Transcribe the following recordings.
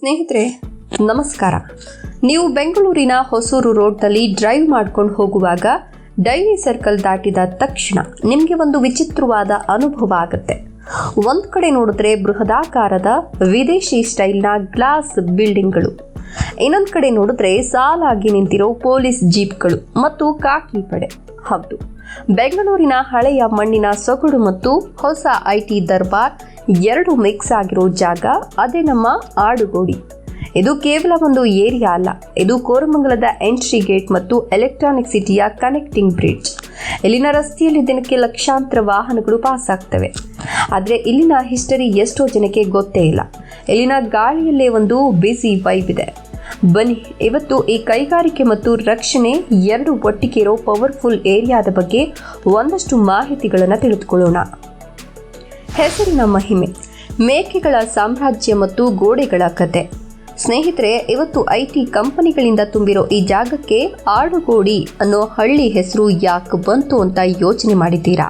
ಸ್ನೇಹಿತರೆ ನಮಸ್ಕಾರ. ನೀವು ಬೆಂಗಳೂರಿನ ಹೊಸೂರು ರೋಡ್ನಲ್ಲಿ ಡ್ರೈವ್ ಮಾಡ್ಕೊಂಡು ಹೋಗುವಾಗ ಡೈರಿ ಸರ್ಕಲ್ ದಾಟಿದ ತಕ್ಷಣ ನಿಮಗೆ ಒಂದು ವಿಚಿತ್ರವಾದ ಅನುಭವ ಆಗುತ್ತೆ. ಒಂದು ಕಡೆ ನೋಡಿದ್ರೆ ಬೃಹದಾಕಾರದ ವಿದೇಶಿ ಸ್ಟೈಲ್ನ ಗ್ಲಾಸ್ ಬಿಲ್ಡಿಂಗ್ಗಳು, ಇನ್ನೊಂದು ಕಡೆ ನೋಡಿದ್ರೆ ಸಾಲಾಗಿ ನಿಂತಿರೋ ಪೊಲೀಸ್ ಜೀಪ್ಗಳು ಮತ್ತು ಕಾಕಿ ಪಡೆ. ಹೌದು, ಬೆಂಗಳೂರಿನ ಹಳೆಯ ಮಣ್ಣಿನ ಸೊಗಡು ಮತ್ತು ಹೊಸ ಐಟಿ ದರ್ಬಾರ್ ಎರಡು ಮಿಕ್ಸ್ ಆಗಿರೋ ಜಾಗ, ಅದೇ ನಮ್ಮ ಆಡುಗೋಡಿ. ಇದು ಕೇವಲ ಒಂದು ಏರಿಯಾ ಅಲ್ಲ, ಇದು ಕೋರಮಂಗಲದ ಎಂಟ್ರಿ ಗೇಟ್ ಮತ್ತು ಎಲೆಕ್ಟ್ರಾನಿಕ್ ಸಿಟಿಯ ಕನೆಕ್ಟಿಂಗ್ ಬ್ರಿಡ್ಜ್. ಇಲ್ಲಿನ ರಸ್ತೆಯಲ್ಲಿ ದಿನಕ್ಕೆ ಲಕ್ಷಾಂತರ ವಾಹನಗಳು ಪಾಸ್ ಆಗ್ತವೆ. ಆದರೆ ಇಲ್ಲಿನ ಹಿಸ್ಟರಿ ಎಷ್ಟೋ ಜನಕ್ಕೆ ಗೊತ್ತೇ ಇಲ್ಲ. ಇಲ್ಲಿನ ಗಾಳಿಯಲ್ಲೇ ಒಂದು ಬಿಸಿ ವೈಬ್ ಇದೆ. ಬನ್ನಿ, ಇವತ್ತು ಈ ಕೈಗಾರಿಕೆ ಮತ್ತು ರಕ್ಷಣೆ ಎರಡು ಒಟ್ಟಿಗೆ ಇರೋ ಪವರ್ಫುಲ್ ಏರಿಯಾದ ಬಗ್ಗೆ ಒಂದಷ್ಟು ಮಾಹಿತಿಗಳನ್ನು ತಿಳಿದುಕೊಳ್ಳೋಣ. ಹೆಸರಿನ ಮಹಿಮೆ, ಮೇಕೆಗಳ ಸಾಮ್ರಾಜ್ಯ ಮತ್ತು ಗೋಡೆಗಳ ಕತೆ. ಸ್ನೇಹಿತರೆ, ಇವತ್ತು ಐಟಿ ಕಂಪನಿಗಳಿಂದ ತುಂಬಿರೋ ಈ ಜಾಗಕ್ಕೆ ಆಡುಗೋಡಿ ಅನ್ನೋ ಹಳ್ಳಿ ಹೆಸರು ಯಾಕೆ ಬಂತು ಅಂತ ಯೋಚನೆ ಮಾಡಿದ್ದೀರಾ?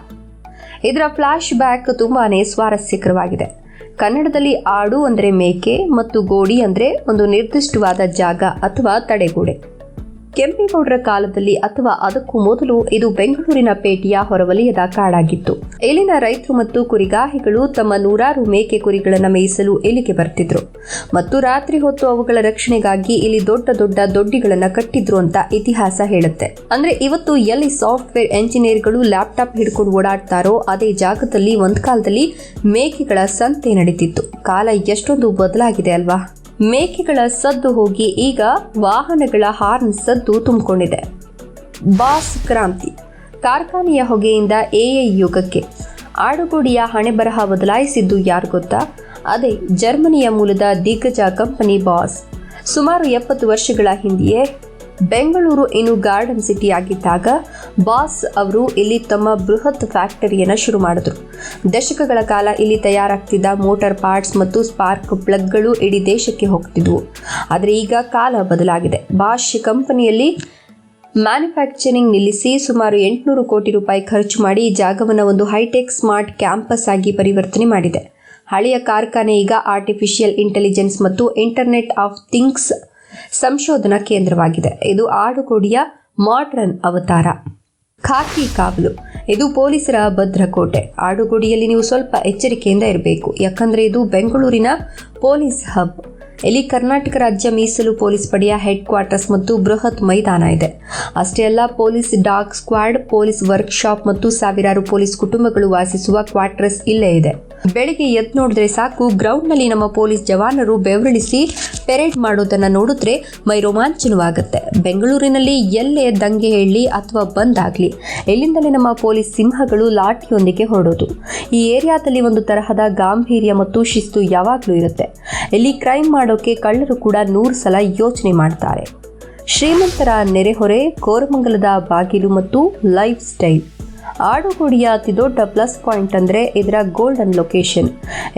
ಇದರ ಫ್ಲಾಶ್ ಬ್ಯಾಕ್ ತುಂಬಾನೇ ಸ್ವಾರಸ್ಯಕರವಾಗಿದೆ. ಕನ್ನಡದಲ್ಲಿ ಆಡು ಅಂದರೆ ಮೇಕೆ ಮತ್ತು ಗೋಡಿ ಅಂದರೆ ಒಂದು ನಿರ್ದಿಷ್ಟವಾದ ಜಾಗ ಅಥವಾ ತಡೆಗೋಡೆ. ಕೆಂಪೇಗೌಡರ ಕಾಲದಲ್ಲಿ ಅಥವಾ ಅದಕ್ಕೂ ಮೊದಲು ಇದು ಬೆಂಗಳೂರಿನ ಪೇಟೆಯ ಹೊರವಲಯದ ಕಾಡಾಗಿತ್ತು. ಇಲ್ಲಿನ ರೈತರು ಮತ್ತು ಕುರಿಗಾಹಿಗಳು ತಮ್ಮ ನೂರಾರು ಮೇಕೆ ಕುರಿಗಳನ್ನು ಮೇಯಿಸಲು ಇಲ್ಲಿಗೆ ಬರ್ತಿದ್ರು ಮತ್ತು ರಾತ್ರಿ ಹೊತ್ತು ಅವುಗಳ ರಕ್ಷಣೆಗಾಗಿ ಇಲ್ಲಿ ದೊಡ್ಡ ದೊಡ್ಡ ದೊಡ್ಡಿಗಳನ್ನು ಕಟ್ಟಿದ್ರು ಅಂತ ಇತಿಹಾಸ ಹೇಳುತ್ತೆ. ಅಂದ್ರೆ ಇವತ್ತು ಎಲ್ಲಿ ಸಾಫ್ಟ್ವೇರ್ ಎಂಜಿನಿಯರ್ಗಳು ಲ್ಯಾಪ್ಟಾಪ್ ಹಿಡ್ಕೊಂಡು ಓಡಾಡ್ತಾರೋ ಅದೇ ಜಾಗದಲ್ಲಿ ಒಂದ್ ಕಾಲದಲ್ಲಿ ಮೇಕೆಗಳ ಸಂತೆ ನಡೀತಿತ್ತು. ಕಾಲ ಎಷ್ಟೊಂದು ಬದಲಾಗಿದೆ ಅಲ್ವಾ? ಮೇಕೆಗಳ ಸದ್ದು ಹೋಗಿ ಈಗ ವಾಹನಗಳ ಹಾರ್ನ್ ಸದ್ದು ತುಂಬಿಕೊಂಡಿದೆ. ಬಾಸ್ ಕ್ರಾಂತಿ, ಕಾರ್ಖಾನೆಯ ಹೊಗೆಯಿಂದ ಎಐ ಯುಗಕ್ಕೆ ಆಡುಗೋಡಿಯ ಹಣೆಬರಹ ಬದಲಾಯಿಸಿದ್ದು ಯಾರು ಗೊತ್ತಾ? ಅದೇ ಜರ್ಮನಿಯ ಮೂಲದ ದಿಗ್ಗಜ ಕಂಪನಿ ಬಾಸ್. ಸುಮಾರು 70 ವರ್ಷಗಳ ಹಿಂದೆಯೇ ಬೆಂಗಳೂರು ಇನ್ನು ಗಾರ್ಡನ್ ಸಿಟಿ ಆಗಿದ್ದಾಗ ಬಾಸ್ ಅವರು ಇಲ್ಲಿ ತಮ್ಮ ಬೃಹತ್ ಫ್ಯಾಕ್ಟರಿಯನ್ನು ಶುರು ಮಾಡಿದ್ರು. ದಶಕಗಳ ಕಾಲ ಇಲ್ಲಿ ತಯಾರಾಗ್ತಿದ್ದ ಮೋಟಾರ್ ಪಾರ್ಟ್ಸ್ ಮತ್ತು ಸ್ಪಾರ್ಕ್ ಪ್ಲಗ್ಗಳು ಇಡೀ ದೇಶಕ್ಕೆ ಹೋಗ್ತಿದ್ವು. ಆದರೆ ಈಗ ಕಾಲ ಬದಲಾಗಿದೆ. ಬಾಷ್ ಕಂಪನಿಯಲ್ಲಿ ಮ್ಯಾನುಫ್ಯಾಕ್ಚರಿಂಗ್ ನಿಲ್ಲಿಸಿ ಸುಮಾರು 800 ಕೋಟಿ ರೂಪಾಯಿ ಖರ್ಚು ಮಾಡಿ ಈ ಜಾಗವನ್ನು ಒಂದು ಹೈಟೆಕ್ ಸ್ಮಾರ್ಟ್ ಕ್ಯಾಂಪಸ್ ಆಗಿ ಪರಿವರ್ತನೆ ಮಾಡಿದೆ. ಹಳೆಯ ಕಾರ್ಖಾನೆ ಈಗ ಆರ್ಟಿಫಿಷಿಯಲ್ ಇಂಟೆಲಿಜೆನ್ಸ್ ಮತ್ತು ಇಂಟರ್ನೆಟ್ ಆಫ್ ಥಿಂಗ್ಸ್ ಸಂಶೋಧನಾ ಕೇಂದ್ರವಾಗಿದೆ. ಇದು ಆಡುಗೋಡಿಯ ಮಾಡರ್ನ್ ಅವತಾರ. ಖಾಕಿ ಕಾವಲು, ಇದು ಪೊಲೀಸರ ಭದ್ರಕೋಟೆ. ಆಡುಗೋಡಿಯಲ್ಲಿ ನೀವು ಸ್ವಲ್ಪ ಎಚ್ಚರಿಕೆಯಿಂದ ಇರಬೇಕು, ಯಾಕಂದ್ರೆ ಇದು ಬೆಂಗಳೂರಿನ ಪೊಲೀಸ್ ಹಬ್. ಇಲ್ಲಿ ಕರ್ನಾಟಕ ರಾಜ್ಯ ಮೀಸಲು ಪೊಲೀಸ್ ಪಡೆಯ ಹೆಡ್ ಕ್ವಾರ್ಟರ್ಸ್ ಮತ್ತು ಬೃಹತ್ ಮೈದಾನ ಇದೆ. ಅಷ್ಟೇ ಅಲ್ಲ, police dog squad, police workshop ಮತ್ತು ಸಾವಿರಾರು ಪೊಲೀಸ್ ಕುಟುಂಬಗಳು ವಾಸಿಸುವ ಕ್ವಾರ್ಟರ್ಸ್ ಇಲ್ಲೇ ಇದೆ. ಬೆಳಿಗ್ಗೆ ಎದ್ದು ನೋಡಿದ್ರೆ ಸಾಕು, ಗ್ರೌಂಡ್ನಲ್ಲಿ ನಮ್ಮ ಪೊಲೀಸ್ ಜವಾನರು ಬೆವರಿಳಿಸಿ ಪೆರೇಡ್ ಮಾಡೋದನ್ನ ನೋಡಿದ್ರೆ ಮೈ ರೋಮಾಂಚನವಾಗುತ್ತೆ. ಬೆಂಗಳೂರಿನಲ್ಲಿ ಎಲ್ಲೇ ದಂಗೆ ಹೇಳಲಿ ಅಥವಾ ಬಂದಾಗ್ಲಿ, ಎಲ್ಲಿಂದಲೇ ನಮ್ಮ ಪೊಲೀಸ್ ಸಿಂಹಗಳು ಲಾಠಿಯೊಂದಿಗೆ ಹೊರಡೋದು. ಈ ಏರಿಯಾದಲ್ಲಿ ಒಂದು ತರಹದ ಗಾಂಭೀರ್ಯ ಮತ್ತು ಶಿಸ್ತು ಯಾವಾಗಲೂ ಇರುತ್ತೆ. ಇಲ್ಲಿ ಕ್ರೈಮ್ ಮಾಡೋಕೆ ಕಳ್ಳರು ಕೂಡ 100 ಸಲ ಯೋಚನೆ ಮಾಡ್ತಾರೆ. ಶ್ರೀಮಂತರ ನೆರೆಹೊರೆ, ಕೋರಮಂಗಲದ ಬಾಗಿಲು ಮತ್ತು ಲೈಫ್ ಸ್ಟೈಲ್. ಆಡುಗೋಡಿಯ ಅತಿ ದೊಡ್ಡ ಪ್ಲಸ್ ಪಾಯಿಂಟ್ ಅಂದರೆ ಇದರ ಗೋಲ್ಡನ್ ಲೊಕೇಶನ್.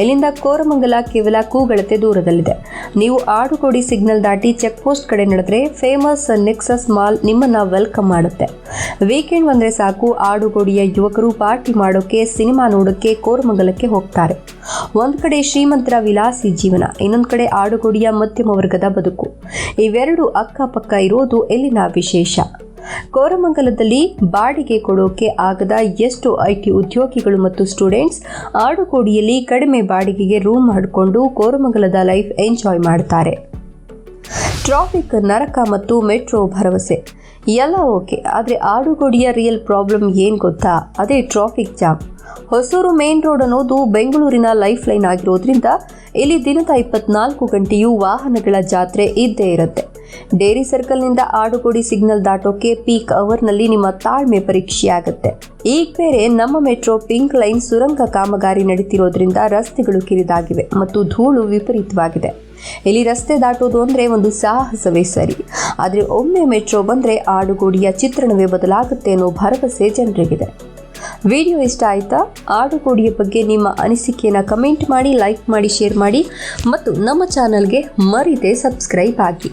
ಇಲ್ಲಿಂದ ಕೋರಮಂಗಲ ಕೇವಲ ಕೂಗಳತೆ ದೂರದಲ್ಲಿದೆ. ನೀವು ಆಡುಗೋಡಿ ಸಿಗ್ನಲ್ ದಾಟಿ ಚೆಕ್ ಪೋಸ್ಟ್ ಕಡೆ ನಡೆದ್ರೆ ಫೇಮಸ್ ನೆಕ್ಸಸ್ ಮಾಲ್ ನಿಮ್ಮನ್ನ ವೆಲ್ಕಮ್ ಮಾಡುತ್ತೆ. ವೀಕೆಂಡ್ ಬಂದ್ರೆ ಸಾಕು, ಆಡುಗೋಡಿಯ ಯುವಕರು ಪಾರ್ಟಿ ಮಾಡೋಕೆ, ಸಿನಿಮಾ ನೋಡೋಕೆ ಕೋರಮಂಗಲಕ್ಕೆ ಹೋಗ್ತಾರೆ. ಒಂದ್ ಕಡೆ ಶ್ರೀಮಂತರ ವಿಲಾಸಿ ಜೀವನ, ಇನ್ನೊಂದ್ ಕಡೆ ಆಡುಗೋಡಿಯ ಮಧ್ಯಮ ವರ್ಗದ ಬದುಕು. ಇವೆರಡು ಅಕ್ಕಪಕ್ಕ ಇರೋದು ಇಲ್ಲಿನ ವಿಶೇಷ. ಕೋರಮಂಗಲದಲ್ಲಿ ಬಾಡಿಗೆ ಕೊಡೋಕೆ ಆಗದ ಎಷ್ಟೋ ಐಟಿ ಉದ್ಯೋಗಿಗಳು ಮತ್ತು ಸ್ಟೂಡೆಂಟ್ಸ್ ಆಡುಗೋಡಿಯಲ್ಲಿ ಕಡಿಮೆ ಬಾಡಿಗೆಗೆ ರೂಮ್ ಮಾಡಿಕೊಂಡು ಕೋರಮಂಗಲದ ಲೈಫ್ ಎಂಜಾಯ್ ಮಾಡ್ತಾರೆ. ಟ್ರಾಫಿಕ್ ನರಕ ಮತ್ತು ಮೆಟ್ರೋ ಭರವಸೆ ಎಲ್ಲ ಓಕೆ, ಆದರೆ ಆಡುಗೋಡಿಯ ರಿಯಲ್ ಪ್ರಾಬ್ಲಮ್ ಏನು ಗೊತ್ತಾ? ಅದೇ traffic jam. Hosur main road ಅನ್ನೋದು ಬೆಂಗಳೂರಿನ ಲೈಫ್ ಲೈನ್ ಆಗಿರೋದ್ರಿಂದ ಇಲ್ಲಿ ದಿನದ 24 ಗಂಟೆಯೂ ವಾಹನಗಳ ಜಾತ್ರೆ ಇದ್ದೇ ಇರುತ್ತೆ. ಡೇರಿ ಸರ್ಕಲ್ನಿಂದ ಆಡುಗೋಡಿ ಸಿಗ್ನಲ್ ದಾಟೋಕೆ ಪೀಕ್ ಅವರ್ನಲ್ಲಿ ನಿಮ್ಮ ತಾಳ್ಮೆ ಪರೀಕ್ಷೆ ಆಗುತ್ತೆ. ಈಗ ಬೇರೆ ನಮ್ಮ ಮೆಟ್ರೋ ಪಿಂಕ್ ಲೈನ್ ಸುರಂಗ ಕಾಮಗಾರಿ ನಡೀತಿರೋದ್ರಿಂದ ರಸ್ತೆಗಳು ಕಿರಿದಾಗಿವೆ ಮತ್ತು ಧೂಳು ವಿಪರೀತವಾಗಿದೆ. ಇಲ್ಲಿ ರಸ್ತೆ ದಾಟೋದು ಅಂದರೆ ಒಂದು ಸಾಹಸವೇ ಸರಿ. ಆದರೆ ಒಮ್ಮೆ ಮೆಟ್ರೋ ಬಂದರೆ ಆಡುಗೋಡಿಯ ಚಿತ್ರಣವೇ ಬದಲಾಗುತ್ತೆ ಅನ್ನೋ ಭರವಸೆ ಜನರಿಗಿದೆ. ವಿಡಿಯೋ ಇಷ್ಟ ಆಯ್ತಾ? ಆಡುಗೋಡಿಯ ಬಗ್ಗೆ ನಿಮ್ಮ ಅನಿಸಿಕೆಯನ್ನು ಕಮೆಂಟ್ ಮಾಡಿ, ಲೈಕ್ ಮಾಡಿ, ಶೇರ್ ಮಾಡಿ ಮತ್ತು ನಮ್ಮ ಚಾನಲ್ಗೆ ಮರೀದೆ ಸಬ್ಸ್ಕ್ರೈಬ್ ಆಗಿ.